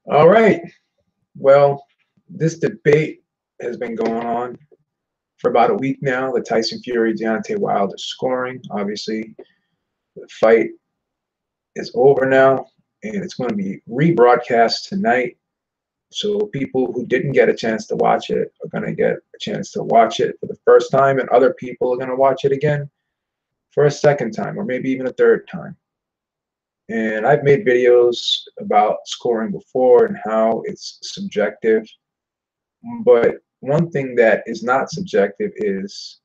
All right. Well, this debate has been going on for about a week now. The Tyson Fury Deontay Wilder scoring. Obviously, the fight is over now, and it's going to be rebroadcast tonight. So people who didn't get a chance to watch it are going to get a chance to watch it for the first time, and other people are going to watch it again for a second time, or maybe even a third time. And I've made videos about scoring before and how it's subjective. But one thing that is not subjective is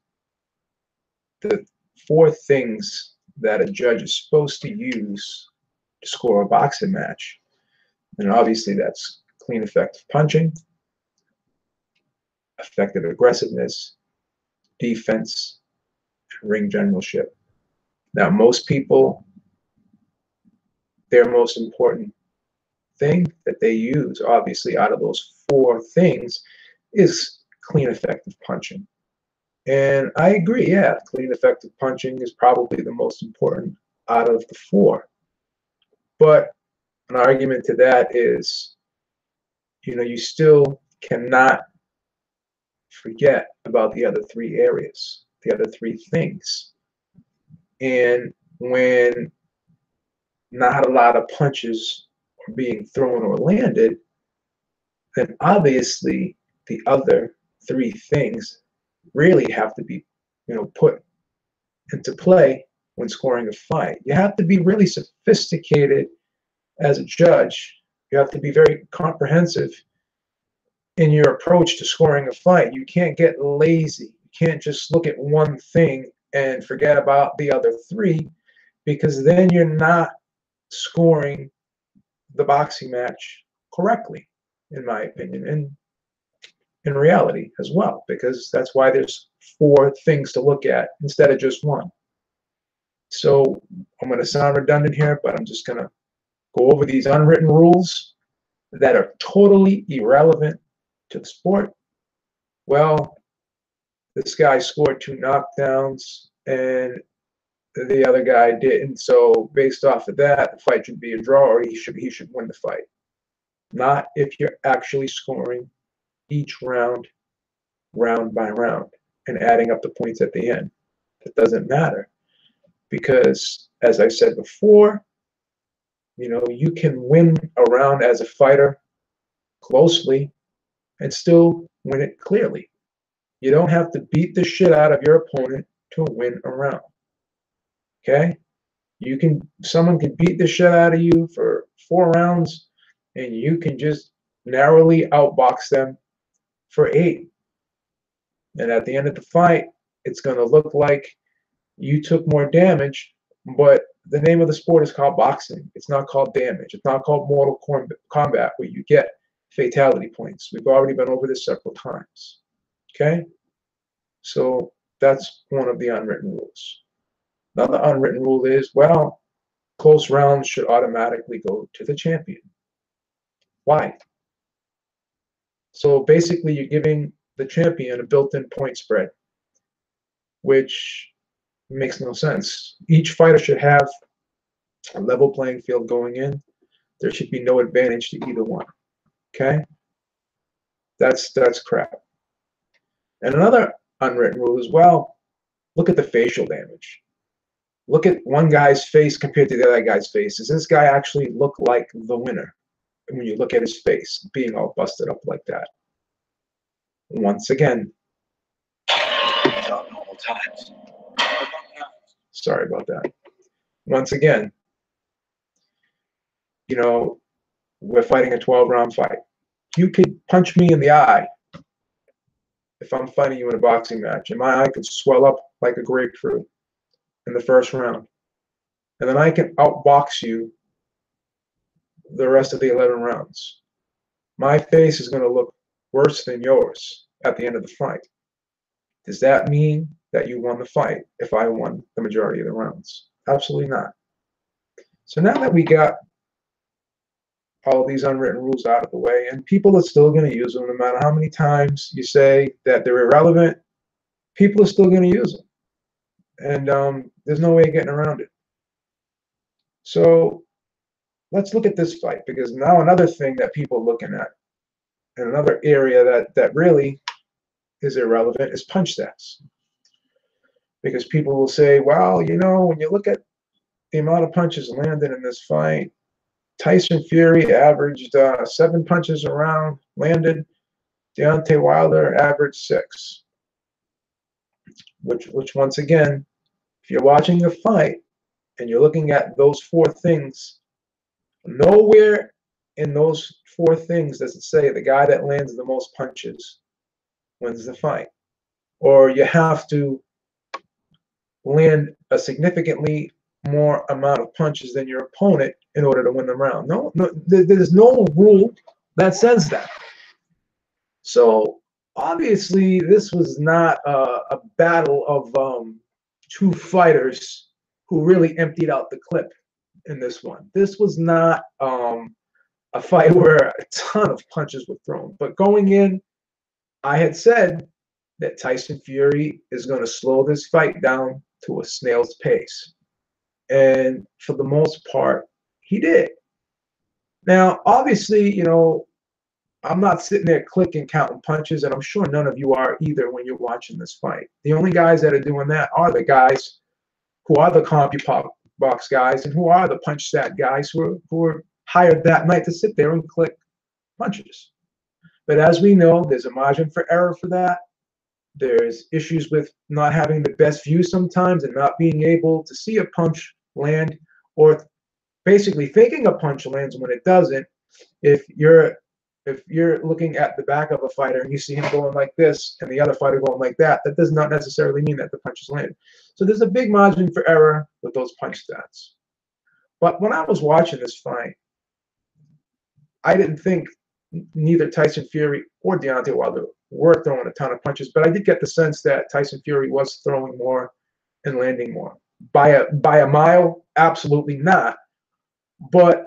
the four things that a judge is supposed to use to score a boxing match. And obviously that's clean effective punching, effective aggressiveness, defense, and ring generalship. Now, most people, their most important thing that they use, obviously, out of those four things is clean effective punching. And I agree, yeah, clean effective punching is probably the most important out of the four. But an argument to that is, you still cannot forget about the other three areas, the other three things. And when not a lot of punches are being thrown or landed, then obviously the other three things really have to be, put into play when scoring a fight. You have to be really sophisticated as a judge. You have to be very comprehensive in your approach to scoring a fight. You can't get lazy. You can't just look at one thing and forget about the other three, because then you're not scoring the boxing match correctly, in my opinion, and in reality as well, because that's why there's four things to look at instead of just one. So I'm going to sound redundant here, but I'm just going to go over these unwritten rules that are totally irrelevant to the sport. Well, this guy scored 2 knockdowns and the other guy didn't. So based off of that, the fight should be a draw, or he should win the fight. Not if you're actually scoring each round by round and adding up the points at the end. It doesn't matter, because as I said before, you can win a round as a fighter closely and still win it clearly. You don't have to beat the shit out of your opponent to win a round. Okay? Someone can beat the shit out of you for 4 rounds, and you can just narrowly outbox them for 8. And at the end of the fight, it's going to look like you took more damage, but the name of the sport is called boxing. It's not called damage. It's not called Mortal Kombat, where you get fatality points. We've already been over this several times. Okay? So that's one of the unwritten rules. Another unwritten rule is, well, close rounds should automatically go to the champion. Why? So basically, you're giving the champion a built-in point spread, which makes no sense. Each fighter should have a level playing field going in. There should be no advantage to either one. Okay? That's crap. And another unwritten rule is, well, look at the facial damage. Look at one guy's face compared to the other guy's face. Does this guy actually look like the winner when you look at his face being all busted up like that? Once again, sorry about that. Once again, we're fighting a 12-round fight. You could punch me in the eye if I'm fighting you in a boxing match, and my eye could swell up like a grapefruit in the first round. And then I can outbox you the rest of the 11 rounds. My face is going to look worse than yours at the end of the fight. Does that mean that you won the fight if I won the majority of the rounds? Absolutely not. So now that we got all these unwritten rules out of the way, and people are still going to use them no matter how many times you say that they're irrelevant, people are still going to use them. And there's no way of getting around it. So let's look at this fight, because now another thing that people are looking at, and another area that really is irrelevant, is punch stats. Because people will say, well, when you look at the amount of punches landed in this fight, Tyson Fury averaged 7 punches a round landed. Deontay Wilder averaged 6. Which once again, if you're watching a fight and you're looking at those 4 things, nowhere in those 4 things does it say the guy that lands the most punches wins the fight. Or you have to land a significantly more amount of punches than your opponent in order to win the round. No, there's no rule that says that. So obviously, this was not a battle of 2 fighters who really emptied out the clip in this one. This was not a fight where a ton of punches were thrown. But going in, I had said that Tyson Fury is going to slow this fight down to a snail's pace. And for the most part, he did. Now, obviously, I'm not sitting there clicking, counting punches, and I'm sure none of you are either when you're watching this fight. The only guys that are doing that are the guys who are the CompuBox guys and who are the punch stat guys who are hired that night to sit there and click punches. But as we know, there's a margin for error for that. There's issues with not having the best view sometimes and not being able to see a punch land, or basically thinking a punch lands when it doesn't. If you're looking at the back of a fighter and you see him going like this and the other fighter going like that, that does not necessarily mean that the punch is landed. So there's a big margin for error with those punch stats. But when I was watching this fight, I didn't think neither Tyson Fury or Deontay Wilder were throwing a ton of punches, but I did get the sense that Tyson Fury was throwing more and landing more. By a mile, absolutely not. But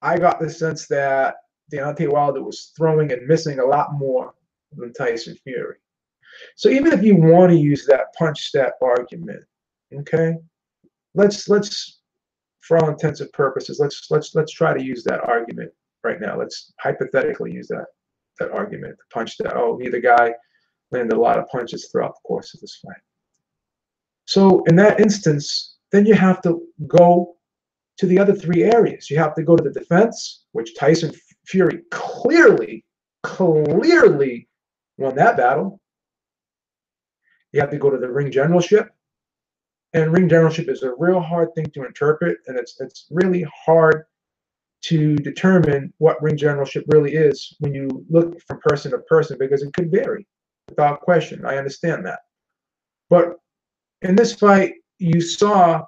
I got the sense that Deontay Wilder was throwing and missing a lot more than Tyson Fury. So even if you want to use that punch stat argument, okay, let's for all intents and purposes, let's try to use that argument right now. Let's hypothetically use that argument, the punch stat. Oh, neither guy landed a lot of punches throughout the course of this fight. So in that instance, then you have to go to the other 3 areas. You have to go to the defense, which Tyson Fury clearly won that battle. You have to go to the ring generalship. And ring generalship is a real hard thing to interpret, and it's really hard to determine what ring generalship really is when you look from person to person, because it could vary without question. I understand that. But in this fight, you saw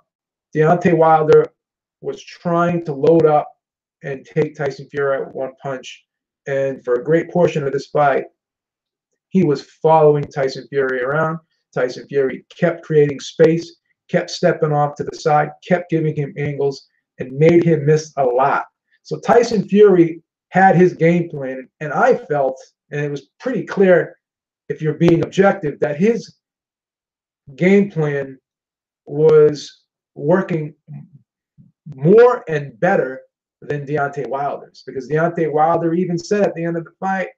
Deontay Wilder was trying to load up and take Tyson Fury at one punch. And for a great portion of this fight, he was following Tyson Fury around. Tyson Fury kept creating space, kept stepping off to the side, kept giving him angles, and made him miss a lot. So Tyson Fury had his game plan, and I felt, and it was pretty clear if you're being objective, that his game plan was working more and better than Deontay Wilder's, because Deontay Wilder even said at the end of the fight,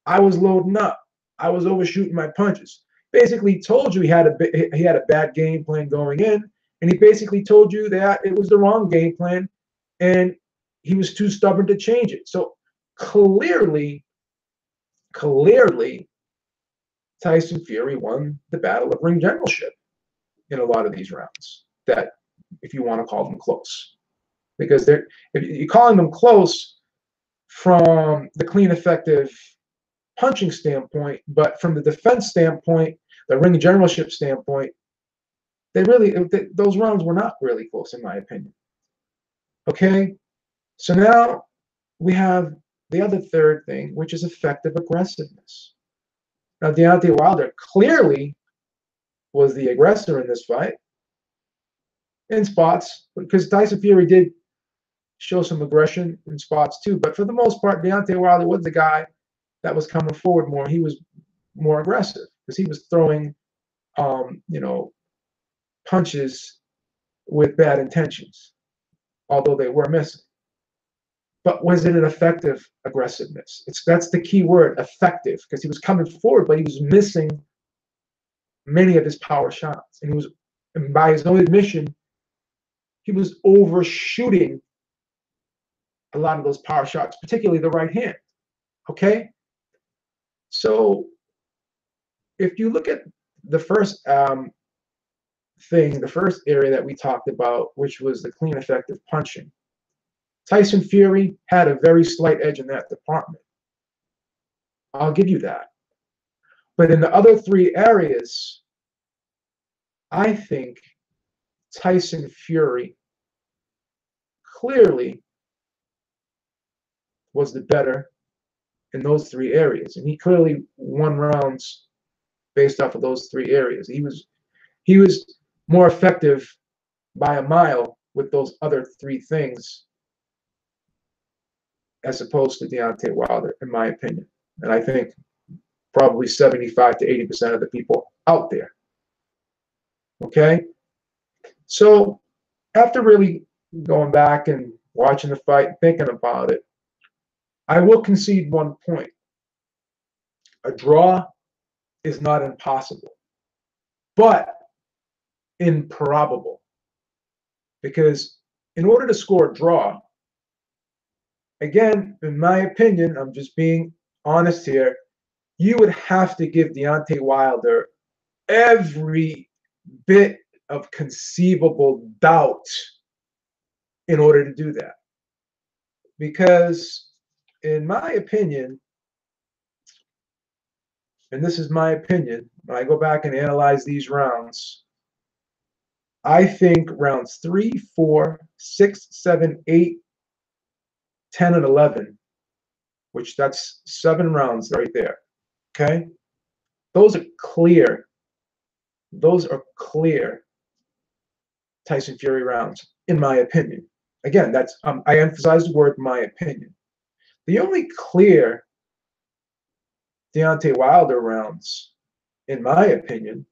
I was loading up. I was overshooting my punches. Basically told you he had a bad game plan going in, and he basically told you that it was the wrong game plan, and he was too stubborn to change it. So clearly, Tyson Fury won the battle of ring generalship in a lot of these rounds, that if you want to call them close. Because if you're calling them close from the clean, effective punching standpoint, but from the defense standpoint, the ring generalship standpoint, those rounds were not really close, in my opinion. Okay, so now we have the other third thing, which is effective aggressiveness. Now, Deontay Wilder clearly was the aggressor in this fight in spots, because Tyson Fury did show some aggression in spots too. But for the most part, Deontay Wilder was the guy that was coming forward more. He was more aggressive because he was throwing, punches with bad intentions. although they were missing. But was it an effective aggressiveness? That's the key word, effective, because he was coming forward, but he was missing many of his power shots. And by his own admission, he was overshooting a lot of those power shots, particularly the right hand. Okay? So if you look at the first the first area that we talked about, which was the clean, effective punching, Tyson Fury had a very slight edge in that department. I'll give you that. But in the other three areas, I think Tyson Fury clearly was the better in those three areas. And he clearly won rounds based off of those three areas. He was more effective by a mile with those other three things as opposed to Deontay Wilder, in my opinion. And I think probably 75 to 80% of the people out there. Okay? So after really going back and watching the fight and thinking about it, I will concede one point. A draw is not impossible, but improbable. Because in order to score a draw, again, in my opinion, I'm just being honest here, you would have to give Deontay Wilder every bit of conceivable doubt in order to do that. Because in my opinion, and this is my opinion, when I go back and analyze these rounds, I think rounds 3, 4, 6, 7, 8, 10, and 11, which that's 7 rounds right there, okay? Those are clear. Those are clear Tyson Fury rounds, in my opinion. Again, that's I emphasize the word my opinion. The only clear Deontay Wilder rounds, in my opinion,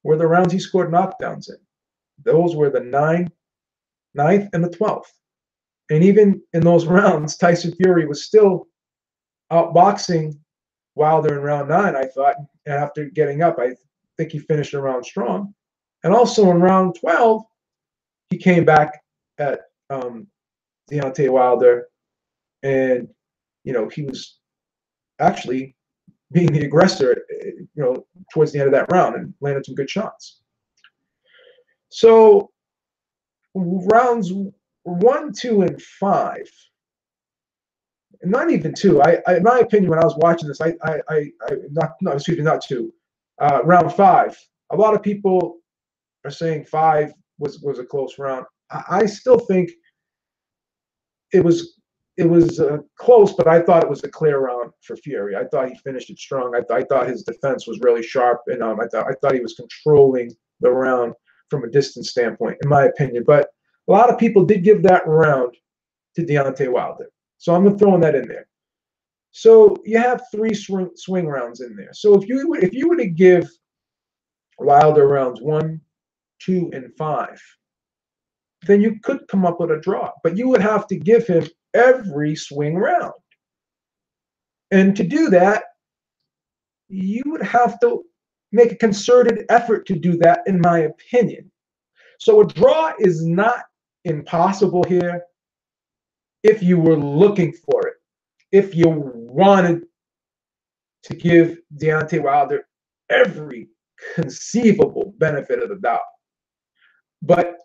were the rounds he scored knockdowns in. Those were the 9th, and the 12th. And even in those rounds, Tyson Fury was still outboxing Wilder in round 9, I thought. And after getting up, I think he finished the round strong. And also in round 12, he came back at Deontay Wilder, and he was actually being the aggressor, towards the end of that round, and landed some good shots. So rounds 1, 2, and 5, not even 2. In my opinion, when I was watching this, not 2. Round 5. A lot of people are saying 5 was a close round. I still think it was close, but I thought it was a clear round for Fury. I thought he finished it strong. I thought his defense was really sharp, and I thought he was controlling the round from a distance standpoint, in my opinion. But a lot of people did give that round to Deontay Wilder, so I'm throwing that in there. So you have 3 swing rounds in there. So if you were to give Wilder rounds 1, 2, and 5, then you could come up with a draw. But you would have to give him every swing round. And to do that, you would have to make a concerted effort to do that, in my opinion. So a draw is not impossible here if you were looking for it, if you wanted to give Deontay Wilder every conceivable benefit of the doubt. But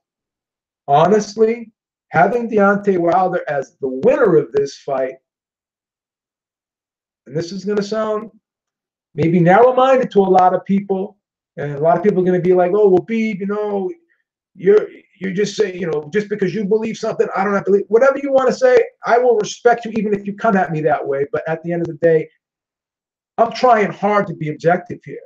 honestly, having Deontay Wilder as the winner of this fight, and this is going to sound maybe narrow-minded to a lot of people, and a lot of people are going to be like, oh, well, Beeb, you're just saying, just because you believe something, I don't have to believe. Whatever you want to say, I will respect you even if you come at me that way. But at the end of the day, I'm trying hard to be objective here,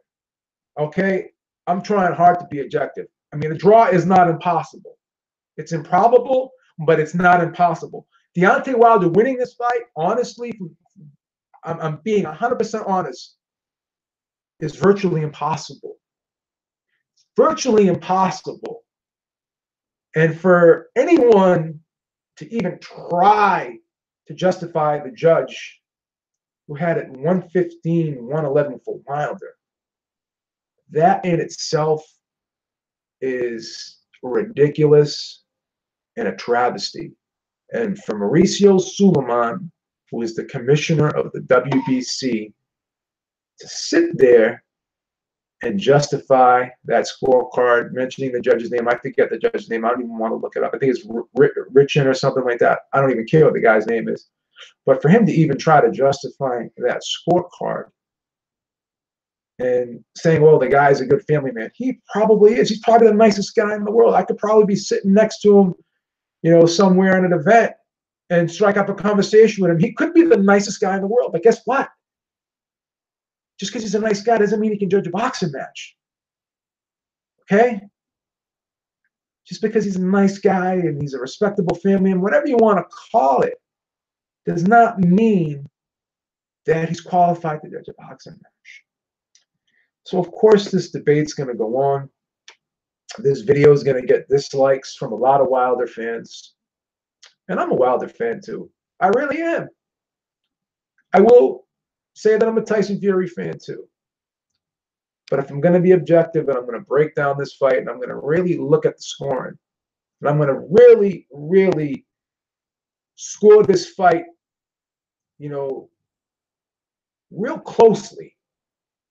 okay? I'm trying hard to be objective. I mean, a draw is not impossible. It's improbable, but it's not impossible. Deontay Wilder winning this fight, honestly, I'm being 100% honest, is virtually impossible. Virtually impossible. And for anyone to even try to justify the judge who had it 115, 111 for Wilder. That in itself is ridiculous and a travesty. And for Mauricio Suleiman, who is the commissioner of the WBC, to sit there and justify that scorecard, mentioning the judge's name. I forget the judge's name. I don't even want to look it up. I think it's Richin or something like that. I don't even care what the guy's name is. But for him to even try to justify that scorecard and saying, well, the guy's a good family man. He probably is. He's probably the nicest guy in the world. I could probably be sitting next to him, you know, somewhere in an event and strike up a conversation with him. He could be the nicest guy in the world. But guess what? Just because he's a nice guy doesn't mean he can judge a boxing match. Okay? Just because he's a nice guy and he's a respectable family and whatever you want to call it does not mean that he's qualified to judge a boxing match. So, of course, this debate's going to go on. This video is going to get dislikes from a lot of Wilder fans. And I'm a Wilder fan, too. I really am. I will say that I'm a Tyson Fury fan, too. But if I'm going to be objective and I'm going to break down this fight and I'm going to really look at the scoring and I'm going to really, really score this fight, you know, real closely,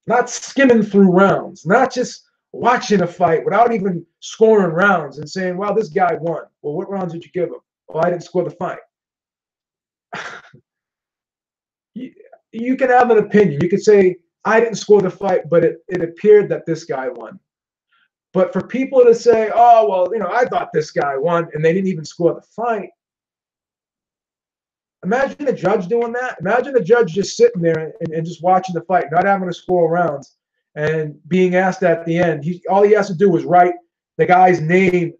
not skimming through rounds, not just watching a fight without even scoring rounds and saying, well, this guy won. Well, what rounds did you give him? Well, I didn't score the fight. You can have an opinion. You could say, I didn't score the fight, but it appeared that this guy won. But for people to say, oh, well, you know, I thought this guy won, and they didn't even score the fight. Imagine a judge doing that. Imagine a judge just sitting there and just watching the fight, not having to score rounds, and being asked at the end. All he has to do is write the guy's name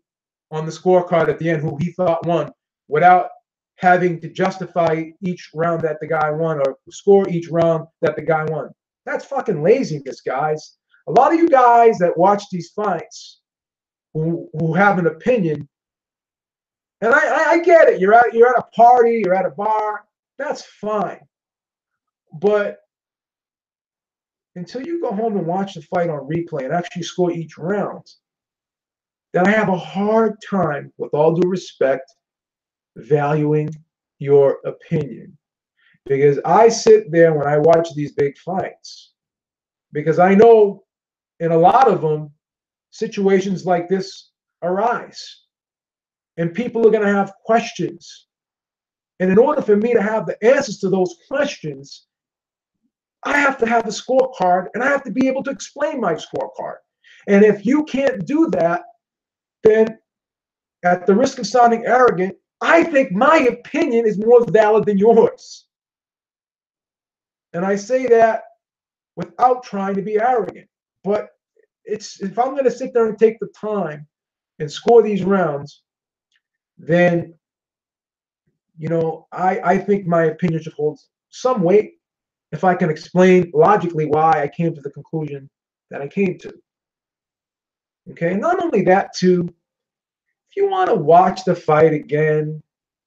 on the scorecard at the end, who he thought won, without having to justify each round that the guy won or score each round that the guy won. That's fucking laziness, guys. A lot of you guys that watch these fights who have an opinion, and I get it. You're at a party, you're at a bar. That's fine. But until you go home and watch the fight on replay and actually score each round, then I have a hard time, with all due respect, valuing your opinion. Because I sit there when I watch these big fights, because I know in a lot of them, situations like this arise. And people are going to have questions. And in order for me to have the answers to those questions, I have to have the scorecard and I have to be able to explain my scorecard. And if you can't do that, then at the risk of sounding arrogant, I think my opinion is more valid than yours. And I say that without trying to be arrogant. But if I'm going to sit there and take the time and score these rounds, then, you know, I think my opinion should hold some weight if I can explain logically why I came to the conclusion that I came to. Okay, not only that, too, if you want to watch the fight again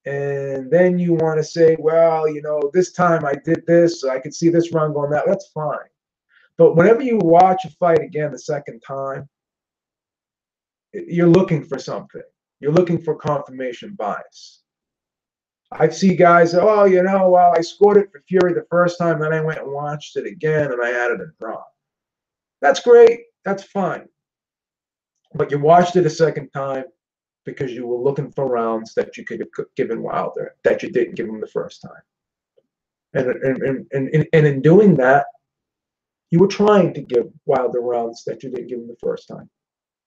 and then you want to say, well, you know, this time I did this, so I could see this round going that, that's fine. But whenever you watch a fight again the second time, you're looking for something. You're looking for confirmation bias. I see guys, oh, you know, well, I scored it for Fury the first time, then I went and watched it again, and I added a draw. That's great. That's fine. But you watched it a second time because you were looking for rounds that you could have given Wilder that you didn't give him the first time. And in doing that, you were trying to give Wilder rounds that you didn't give him the first time,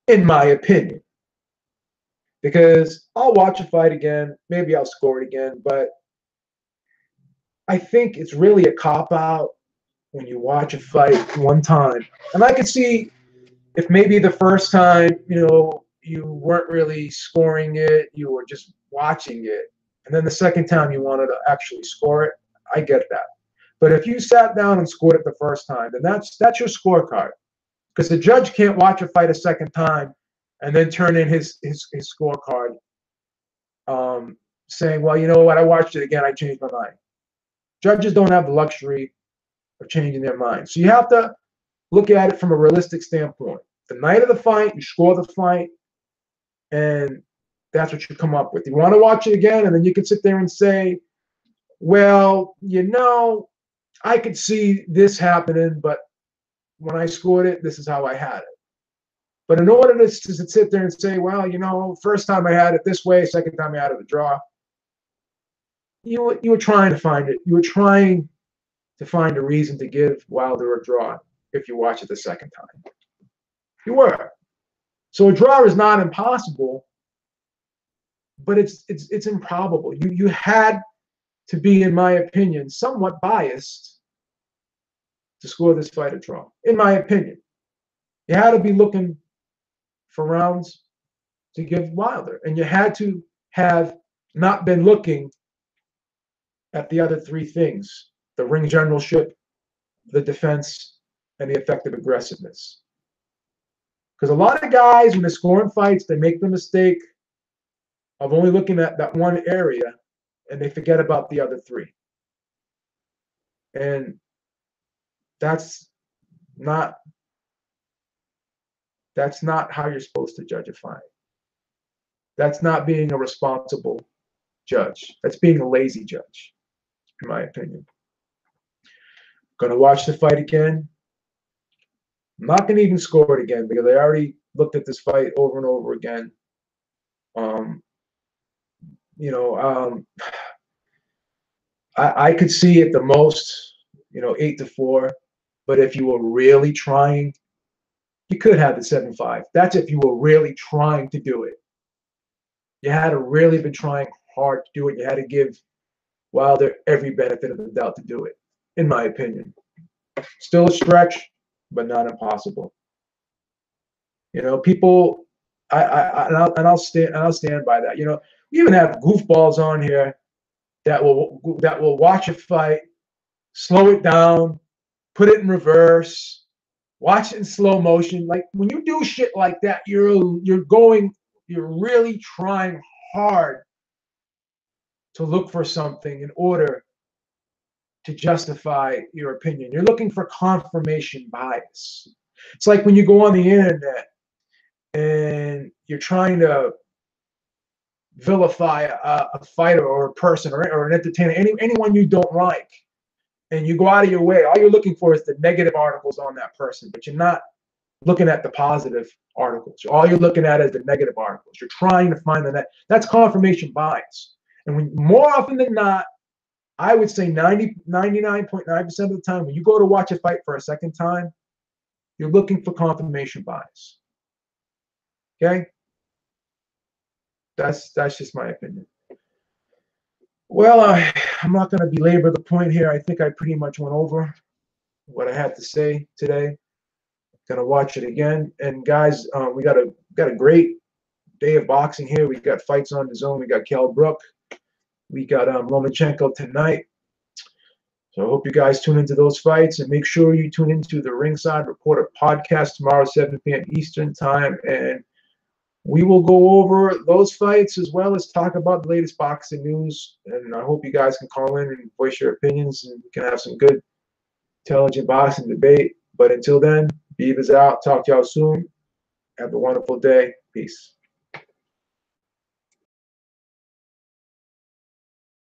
in my opinion. Because I'll watch a fight again, maybe I'll score it again, but I think it's really a cop-out when you watch a fight one time. And I could see if maybe the first time, you know, you weren't really scoring it, you were just watching it, and then the second time you wanted to actually score it, I get that. But if you sat down and scored it the first time, then that's your scorecard. Because the judge can't watch a fight a second time and then turn in his scorecard saying, well, you know what, I watched it again, I changed my mind. Judges don't have the luxury of changing their mind. So you have to look at it from a realistic standpoint. The night of the fight, you score the fight, and that's what you come up with. You want to watch it again, and then you can sit there and say, well, you know, I could see this happening, but when I scored it, this is how I had it. But in order to sit there and say, well, you know, first time I had it this way, second time I had it a draw, you were trying to find it. You were trying to find a reason to give Wilder a draw if you watch it the second time. You were. So a draw is not impossible, but it's improbable. You had to be, in my opinion, somewhat biased to score this fight a draw. In my opinion, you had to be looking for rounds to give Wilder, and you had to have not been looking at the other three things: the ring generalship, the defense, and the effective aggressiveness. Because a lot of guys, when they're scoring fights, they make the mistake of only looking at that one area, and they forget about the other three. And that's not how you're supposed to judge a fight. That's not being a responsible judge. That's being a lazy judge, in my opinion. Gonna watch the fight again. I'm not gonna even score it again because I already looked at this fight over and over again. I could see at the most, 8-4. But if you were really trying, you could have the 7-5. That's if you were really trying to do it. You had to really been trying hard to do it. You had to give Wilder every benefit of the doubt to do it, in my opinion. Still a stretch, but not impossible. People, I'll stand by that. We even have goofballs on here that will watch a fight, slow it down, put it in reverse, watch it in slow motion. Like when you do shit like that, you're really trying hard to look for something in order to justify your opinion. You're looking for confirmation bias. It's like when you go on the internet and you're trying to vilify a fighter or a person or an entertainer, anyone you don't like, and you go out of your way. All you're looking for is the negative articles on that person, but you're not looking at the positive articles. All you're looking at is the negative articles. You're trying to find that's confirmation bias. And when more often than not, I would say 99.9% of the time, when you go to watch a fight for a second time, you're looking for confirmation bias. Okay? That's just my opinion. Well, I'm not going to belabor the point here. I think I pretty much went over what I had to say today. Going to watch it again. And guys, we got a great day of boxing here. We got fights on the zone. We got Kell Brook. We got Lomachenko tonight. So I hope you guys tune into those fights, and make sure you tune into the Ringside Reporter podcast tomorrow, 7 p.m. Eastern time. And we will go over those fights as well as talk about the latest boxing news. And I hope you guys can call in and voice your opinions, and we can have some good, intelligent boxing debate. But until then, Beav is out. Talk to y'all soon. Have a wonderful day. Peace.